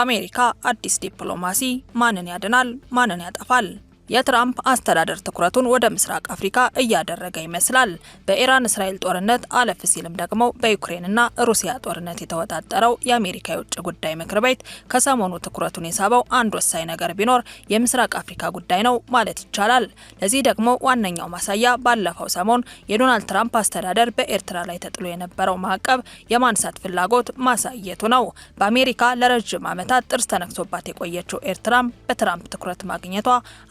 የአሜሪካ አዲስ ዲፕሎማሲ ማንን ያድናል፣ ማንን ያጠፋል? የትራምፕ አስተዳደር ትኩረቱን ወደ ምስራቅ አፍሪካ እያደረገ ይመስላል። በኢራን እስራኤል ጦርነት አለፍ ሲልም ደግሞ በዩክሬንና ሩሲያ ጦርነት የተወጣጠረው የአሜሪካ የውጭ ጉዳይ ምክር ቤት ከሰሞኑ ትኩረቱን የሳበው አንድ ወሳኝ ነገር ቢኖር የምስራቅ አፍሪካ ጉዳይ ነው ማለት ይቻላል። ለዚህ ደግሞ ዋነኛው ማሳያ ባለፈው ሰሞን የዶናልድ ትራምፕ አስተዳደር በኤርትራ ላይ ተጥሎ የነበረው ማዕቀብ የማንሳት ፍላጎት ማሳየቱ ነው። በአሜሪካ ለረጅም ዓመታት ጥርስ ተነክሶባት የቆየችው ኤርትራም በትራምፕ ትኩረት ማግኘቷ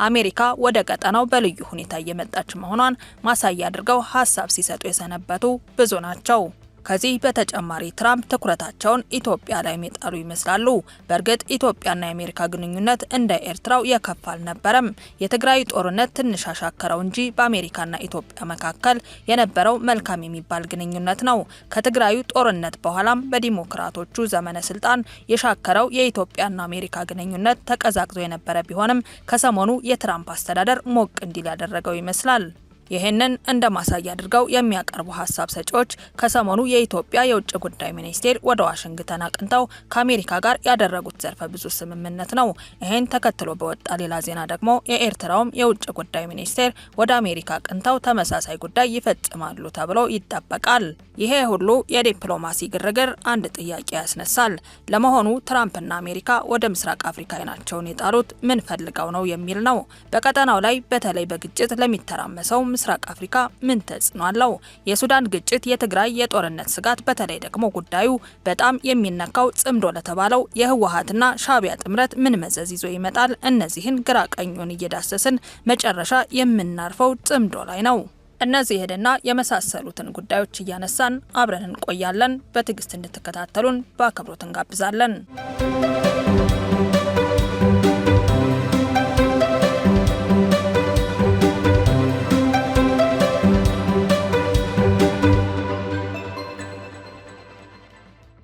አሜሪካ ወደ ቀጠናው በልዩ ሁኔታ እየመጣች መሆኗን ማሳያ አድርገው ሀሳብ ሲሰጡ የሰነበቱ ብዙ ናቸው። ከዚህ በተጨማሪ ትራምፕ ትኩረታቸውን ኢትዮጵያ ላይ የጣሉ ይመስላሉ። በእርግጥ ኢትዮጵያና የአሜሪካ ግንኙነት እንደ ኤርትራው የከፋ አልነበረም። የትግራይ ጦርነት ትንሽ አሻከረው እንጂ በአሜሪካና ኢትዮጵያ መካከል የነበረው መልካም የሚባል ግንኙነት ነው። ከትግራዩ ጦርነት በኋላም በዲሞክራቶቹ ዘመነ ስልጣን የሻከረው የኢትዮጵያና አሜሪካ ግንኙነት ተቀዛቅዞ የነበረ ቢሆንም ከሰሞኑ የትራምፕ አስተዳደር ሞቅ እንዲል ያደረገው ይመስላል። ይህንን እንደ ማሳያ አድርገው የሚያቀርቡ ሀሳብ ሰጪዎች ከሰሞኑ የኢትዮጵያ የውጭ ጉዳይ ሚኒስቴር ወደ ዋሽንግተን አቅንተው ከአሜሪካ ጋር ያደረጉት ዘርፈ ብዙ ስምምነት ነው። ይህን ተከትሎ በወጣ ሌላ ዜና ደግሞ የኤርትራውም የውጭ ጉዳይ ሚኒስቴር ወደ አሜሪካ አቅንተው ተመሳሳይ ጉዳይ ይፈጽማሉ ተብሎ ይጠበቃል። ይሄ ሁሉ የዲፕሎማሲ ግርግር አንድ ጥያቄ ያስነሳል። ለመሆኑ ትራምፕና አሜሪካ ወደ ምስራቅ አፍሪካ አይናቸውን የጣሉት ምን ፈልገው ነው የሚል ነው። በቀጠናው ላይ በተለይ በግጭት ለሚተራመሰው ምስራቅ አፍሪካ ምን ተጽዕኖ አለው? የሱዳን ግጭት፣ የትግራይ የጦርነት ስጋት፣ በተለይ ደግሞ ጉዳዩ በጣም የሚነካው ጽምዶ ለተባለው የህወሓትና ሻዕቢያ ጥምረት ምን መዘዝ ይዞ ይመጣል? እነዚህን ግራ ቀኙን እየዳሰስን መጨረሻ የምናርፈው ጽምዶ ላይ ነው። እነዚህንና የመሳሰሉትን ጉዳዮች እያነሳን አብረን እንቆያለን። በትዕግስት እንድትከታተሉን በአክብሮት እንጋብዛለን።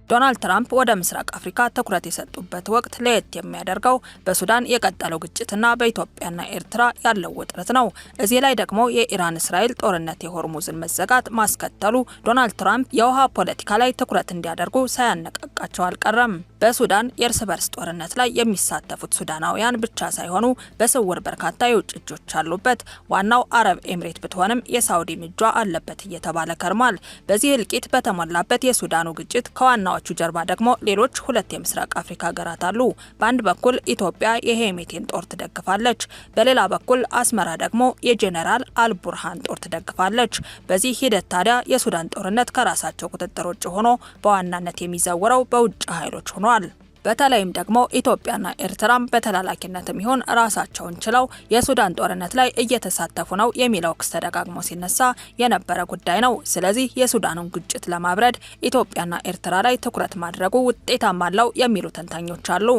ዶናልድ ትራምፕ ወደ ምስራቅ አፍሪካ ትኩረት የሰጡበት ወቅት ለየት የሚያደርገው በሱዳን የቀጠለው ግጭትና በኢትዮጵያና ኤርትራ ያለው ውጥረት ነው። እዚህ ላይ ደግሞ የኢራን እስራኤል ጦርነት የሆርሙዝን መዘጋት ማስከተሉ ዶናልድ ትራምፕ የውሃ ፖለቲካ ላይ ትኩረት እንዲያደርጉ ሳያነቃቃቸው አልቀረም። በሱዳን የእርስ በርስ ጦርነት ላይ የሚሳተፉት ሱዳናውያን ብቻ ሳይሆኑ በስውር በርካታ የውጭ እጆች አሉበት። ዋናው አረብ ኤምሬት ብትሆንም የሳውዲ እጇ አለበት እየተባለ ከርሟል። በዚህ እልቂት በተሞላበት የሱዳኑ ግጭት ከዋናዎቹ ጀርባ ደግሞ ሌሎች ሁለት የምስራቅ አፍሪካ ሀገራት አሉ። በአንድ በኩል ኢትዮጵያ የሄሜቲን ጦር ትደግፋለች፣ በሌላ በኩል አስመራ ደግሞ የጄኔራል አልቡርሃን ጦር ትደግፋለች። በዚህ ሂደት ታዲያ የሱዳን ጦርነት ከራሳቸው ቁጥጥር ውጭ ሆኖ በዋናነት የሚዘወረው በውጭ ኃይሎች ሆኗል። በተለይም ደግሞ ኢትዮጵያና ኤርትራም በተላላኪነትም ይሁን ራሳቸውን ችለው የሱዳን ጦርነት ላይ እየተሳተፉ ነው የሚለው ክስ ተደጋግሞ ሲነሳ የነበረ ጉዳይ ነው። ስለዚህ የሱዳኑን ግጭት ለማብረድ ኢትዮጵያና ኤርትራ ላይ ትኩረት ማድረጉ ውጤታማ አለው የሚሉ ተንታኞች አሉ።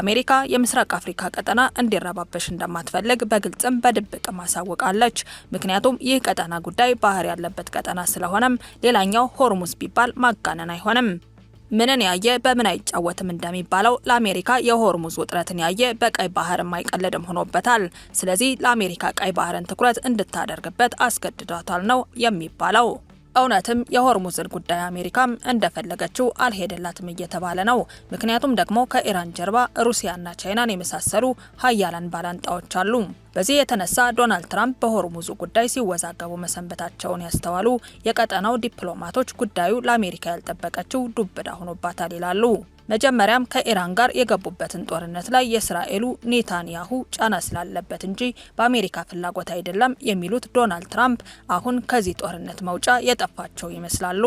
አሜሪካ የምስራቅ አፍሪካ ቀጠና እንዲረባበሽ እንደማትፈልግ በግልጽም በድብቅም አሳውቃለች። ምክንያቱም ይህ ቀጠና ጉዳይ ባህር ያለበት ቀጠና ስለሆነም ሌላኛው ሆርሙዝ ቢባል ማጋነን አይሆንም። ምንን ያየ በምን አይጫወትም እንደሚባለው ለአሜሪካ የሆርሙዝ ውጥረትን ያየ በቀይ ባህር የማይቀለድም ሆኖበታል። ስለዚህ ለአሜሪካ ቀይ ባህርን ትኩረት እንድታደርግበት አስገድዷታል ነው የሚባለው። እውነትም የሆርሙዝን ጉዳይ አሜሪካም እንደፈለገችው አልሄደላትም እየተባለ ነው። ምክንያቱም ደግሞ ከኢራን ጀርባ ሩሲያና ቻይናን የመሳሰሉ ሀያላን ባላንጣዎች አሉ። በዚህ የተነሳ ዶናልድ ትራምፕ በሆርሙዙ ጉዳይ ሲወዛገቡ መሰንበታቸውን ያስተዋሉ የቀጠናው ዲፕሎማቶች ጉዳዩ ለአሜሪካ ያልጠበቀችው ዱብዳ ሆኖባታል ይላሉ። መጀመሪያም ከኢራን ጋር የገቡበትን ጦርነት ላይ የእስራኤሉ ኔታንያሁ ጫና ስላለበት እንጂ በአሜሪካ ፍላጎት አይደለም የሚሉት ዶናልድ ትራምፕ አሁን ከዚህ ጦርነት መውጫ የጠፋቸው ይመስላሉ።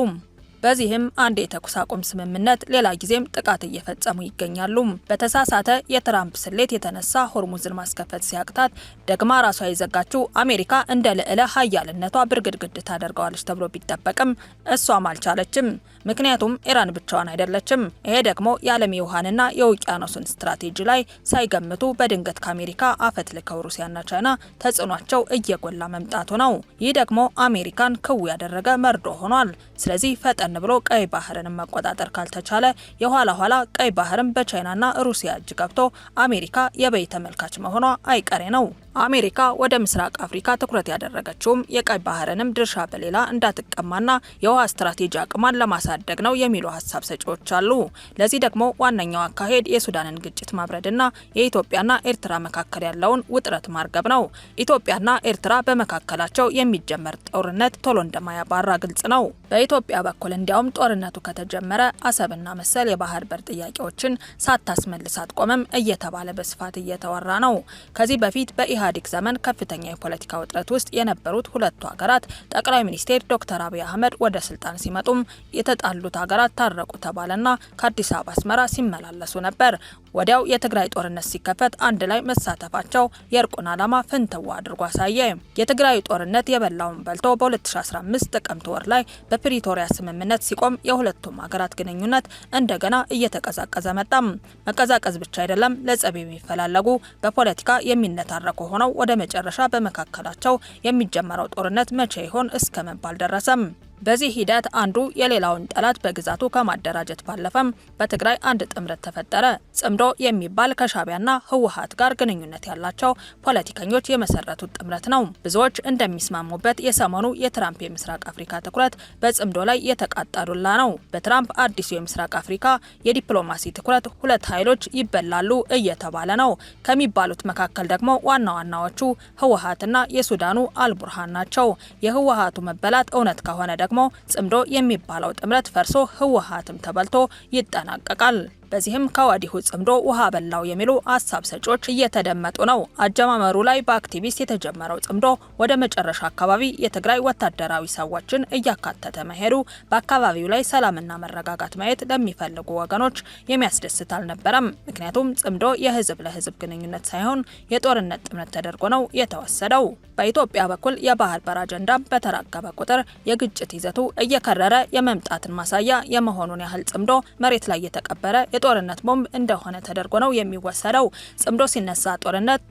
በዚህም አንድ የተኩስ አቁም ስምምነት ሌላ ጊዜም ጥቃት እየፈጸሙ ይገኛሉ። በተሳሳተ የትራምፕ ስሌት የተነሳ ሆርሙዝን ማስከፈት ሲያቅታት ደግማ ራሷ የዘጋችው አሜሪካ እንደ ልዕለ ሀያልነቷ ብርግድግድ ታደርገዋለች ተብሎ ቢጠበቅም እሷም አልቻለችም። ምክንያቱም ኢራን ብቻዋን አይደለችም። ይሄ ደግሞ የዓለም የውሃንና የውቅያኖስን ስትራቴጂ ላይ ሳይገምቱ በድንገት ከአሜሪካ አፈትልከው ሩሲያና ቻይና ተጽዕኗቸው እየጎላ መምጣቱ ነው። ይህ ደግሞ አሜሪካን ክው ያደረገ መርዶ ሆኗል። ስለዚህ ፈጠን ብሎ ቀይ ባህርን መቆጣጠር ካልተቻለ የኋላ ኋላ ቀይ ባህርን በቻይናና ሩሲያ እጅ ገብቶ አሜሪካ የበይ ተመልካች መሆኗ አይቀሬ ነው። አሜሪካ ወደ ምስራቅ አፍሪካ ትኩረት ያደረገችውም የቀይ ባህርንም ድርሻ በሌላ እንዳትቀማና የውሃ ስትራቴጂ አቅሟን ለማሳደግ ማሳደግ ነው የሚሉ ሀሳብ ሰጪዎች አሉ። ለዚህ ደግሞ ዋነኛው አካሄድ የሱዳንን ግጭት ማብረድና የኢትዮጵያና ኤርትራ መካከል ያለውን ውጥረት ማርገብ ነው። ኢትዮጵያና ኤርትራ በመካከላቸው የሚጀመር ጦርነት ቶሎ እንደማያባራ ግልጽ ነው። በኢትዮጵያ በኩል እንዲያውም ጦርነቱ ከተጀመረ አሰብና መሰል የባህር በር ጥያቄዎችን ሳታስመልስ አትቆምም እየተባለ በስፋት እየተወራ ነው። ከዚህ በፊት በኢህአዴግ ዘመን ከፍተኛ የፖለቲካ ውጥረት ውስጥ የነበሩት ሁለቱ ሀገራት ጠቅላይ ሚኒስትር ዶክተር አብይ አህመድ ወደ ስልጣን ሲመጡም የተጣሉት ሀገራት ታረቁ ተባለና ከአዲስ አበባ አስመራ ሲመላለሱ ነበር። ወዲያው የትግራይ ጦርነት ሲከፈት አንድ ላይ መሳተፋቸው የእርቁን ዓላማ ፍንትዋ አድርጎ አሳየ። የትግራይ ጦርነት የበላውን በልቶ በ2015 ጥቅምት ወር ላይ በፕሪቶሪያ ስምምነት ሲቆም የሁለቱም ሀገራት ግንኙነት እንደገና እየተቀዛቀዘ መጣም። መቀዛቀዝ ብቻ አይደለም፣ ለጸብ የሚፈላለጉ በፖለቲካ የሚነታረኩ ሆነው ወደ መጨረሻ በመካከላቸው የሚጀመረው ጦርነት መቼ ይሆን እስከ መባል ደረሰም። በዚህ ሂደት አንዱ የሌላውን ጠላት በግዛቱ ከማደራጀት ባለፈም በትግራይ አንድ ጥምረት ተፈጠረ። ጽምዶ የሚባል ከሻቢያና ህወሓት ጋር ግንኙነት ያላቸው ፖለቲከኞች የመሰረቱት ጥምረት ነው። ብዙዎች እንደሚስማሙበት የሰሞኑ የትራምፕ የምስራቅ አፍሪካ ትኩረት በጽምዶ ላይ የተቃጣ ዱላ ነው። በትራምፕ አዲሱ የምስራቅ አፍሪካ የዲፕሎማሲ ትኩረት ሁለት ኃይሎች ይበላሉ እየተባለ ነው። ከሚባሉት መካከል ደግሞ ዋና ዋናዎቹ ህወሓትና የሱዳኑ አልቡርሃን ናቸው። የህወሓቱ መበላት እውነት ከሆነ ደግሞ ጽምዶ የሚባለው ጥምረት ፈርሶ ህወሓትም ተበልቶ ይጠናቀቃል። በዚህም ከወዲሁ ጽምዶ ውሃ በላው የሚሉ ሀሳብ ሰጪዎች እየተደመጡ ነው። አጀማመሩ ላይ በአክቲቪስት የተጀመረው ጽምዶ ወደ መጨረሻ አካባቢ የትግራይ ወታደራዊ ሰዎችን እያካተተ መሄዱ በአካባቢው ላይ ሰላምና መረጋጋት ማየት ለሚፈልጉ ወገኖች የሚያስደስት አልነበረም። ምክንያቱም ጽምዶ የህዝብ ለህዝብ ግንኙነት ሳይሆን የጦርነት ጥምረት ተደርጎ ነው የተወሰደው። በኢትዮጵያ በኩል የባህር በር አጀንዳ በተራገበ ቁጥር የግጭት ይዘቱ እየከረረ የመምጣትን ማሳያ የመሆኑን ያህል ጽምዶ መሬት ላይ የተቀበረ የጦርነት ቦምብ እንደሆነ ተደርጎ ነው የሚወሰደው። ጽምዶ ሲነሳ ጦርነት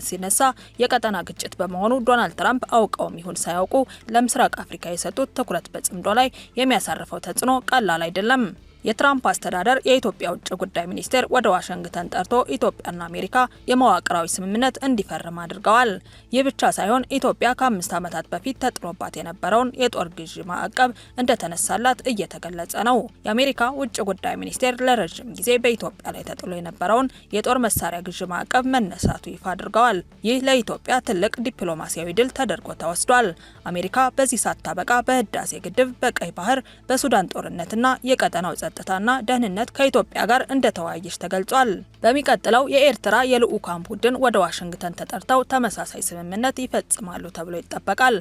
ሲነሳ የቀጠና ግጭት በመሆኑ ዶናልድ ትራምፕ አውቀውም ይሁን ሳያውቁ ለምስራቅ አፍሪካ የሰጡት ትኩረት በጽምዶ ላይ የሚያሳርፈው ተጽዕኖ ቀላል አይደለም። የትራምፕ አስተዳደር የኢትዮጵያ ውጭ ጉዳይ ሚኒስቴር ወደ ዋሽንግተን ጠርቶ ኢትዮጵያና አሜሪካ የመዋቅራዊ ስምምነት እንዲፈርም አድርገዋል። ይህ ብቻ ሳይሆን ኢትዮጵያ ከ5 ዓመታት በፊት ተጥሎባት የነበረውን የጦር ግዢ ማዕቀብ እንደተነሳላት እየተገለጸ ነው። የአሜሪካ ውጭ ጉዳይ ሚኒስቴር ለረጅም ጊዜ በኢትዮጵያ ላይ ተጥሎ የነበረውን የጦር መሳሪያ ግዢ ማዕቀብ መነሳቱ ይፋ አድርገዋል። ይህ ለኢትዮጵያ ትልቅ ዲፕሎማሲያዊ ድል ተደርጎ ተወስዷል። አሜሪካ በዚህ ሳታበቃ በህዳሴ ግድብ፣ በቀይ ባህር፣ በሱዳን ጦርነትና የቀጠናው ጸጥታና ደህንነት ከኢትዮጵያ ጋር እንደተወያየች ተገልጿል። በሚቀጥለው የኤርትራ የልዑካን ቡድን ወደ ዋሽንግተን ተጠርተው ተመሳሳይ ስምምነት ይፈጽማሉ ተብሎ ይጠበቃል።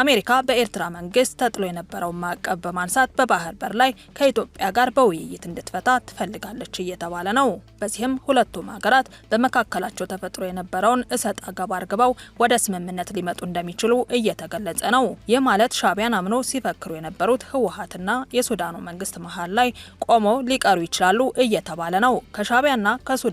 አሜሪካ በኤርትራ መንግስት ተጥሎ የነበረውን ማዕቀብ በማንሳት በባህር በር ላይ ከኢትዮጵያ ጋር በውይይት እንድትፈታ ትፈልጋለች እየተባለ ነው። በዚህም ሁለቱም ሀገራት በመካከላቸው ተፈጥሮ የነበረውን እሰጥ አገባ አርግበው ወደ ስምምነት ሊመጡ እንደሚችሉ እየተገለጸ ነው። ይህ ማለት ሻቢያን አምኖ ሲፈክሩ የነበሩት ህወሓትና የሱዳኑ መንግስት መሀል ላይ ቆሞ ሊቀሩ ይችላሉ እየተባለ ነው። ከሻቢያና ከሱዳኑ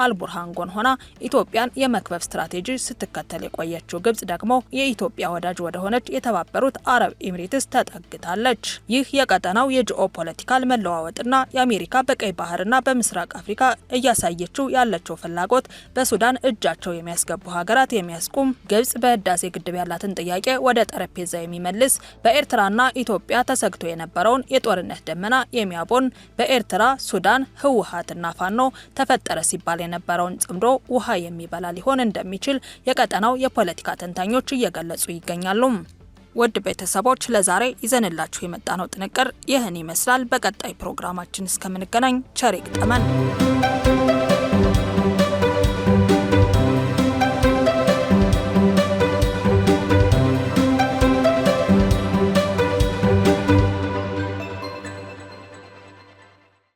አልቡርሃን ጎን ሆና ኢትዮጵያን የመክበብ ስትራቴጂ ስትከተል የቆየችው ግብጽ ደግሞ የኢትዮጵያ ወዳጅ ወደ ሆነች የተባበሩት አረብ ኤሚሬትስ ተጠግታለች። ይህ የቀጠናው የጂኦፖለቲካል መለዋወጥና የአሜሪካ በቀይ ባህርና በምስራቅ አፍሪካ እያሳየችው ያለችው ፍላጎት በሱዳን እጃቸው የሚያስገቡ ሀገራት የሚያስቁም፣ ግብጽ በህዳሴ ግድብ ያላትን ጥያቄ ወደ ጠረጴዛ የሚመልስ፣ በኤርትራና ኢትዮጵያ ተሰግቶ የነበረውን የጦርነት ደመና የሚያቦን፣ በኤርትራ፣ ሱዳን፣ ህወሓትና ፋኖ ተፈጠረ ሲባል የነበረውን ጽምዶ ውሃ የሚበላ ሊሆን እንደሚችል የቀጠናው የፖለቲካ ተንታኞች እየገለጹ ይገኛሉ። ውድ ቤተሰቦች ለዛሬ ይዘንላችሁ የመጣነው ጥንቅር ይህን ይመስላል። በቀጣይ ፕሮግራማችን እስከምንገናኝ ቸር ይግጠመን።